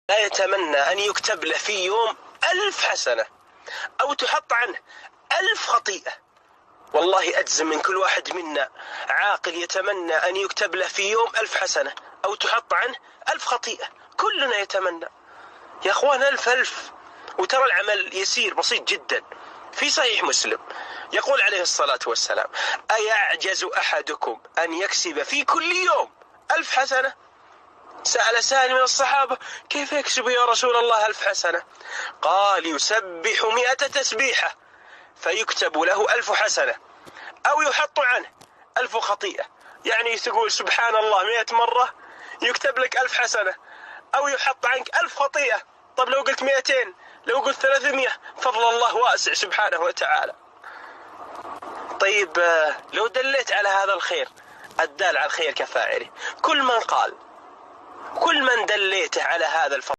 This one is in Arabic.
لا يتمنى أن يكتب له في يوم 1000 حسنة أو تحط عنه 1000 خطيئة. والله أجزم من كل واحد منا عاقل يتمنى أن يكتب له في يوم 1000 حسنة أو تحط عنه 1000 خطيئة. كلنا يتمنى يا أخوان 1000. وترى العمل يسير بسيط جدا. في صحيح مسلم يقول عليه الصلاة والسلام: أيعجز أحدكم أن يكسب في كل يوم 1000 حسنة؟ سأل سائل من الصحابة: كيف يكسب يا رسول الله 1000 حسنة؟ قال: يسبح 100 تسبيحة فيكتب له 1000 حسنة أو يحط عنه 1000 خطيئة. يعني تقول سبحان الله 100 مرة يكتب لك 1000 حسنة أو يحط عنك 1000 خطيئة. طب لو قلت 200، لو قلت 300، فضل الله واسع سبحانه وتعالى. طيب لو دليت على هذا الخير، الدال على الخير كفاعله. كل من دليته على هذا الفضل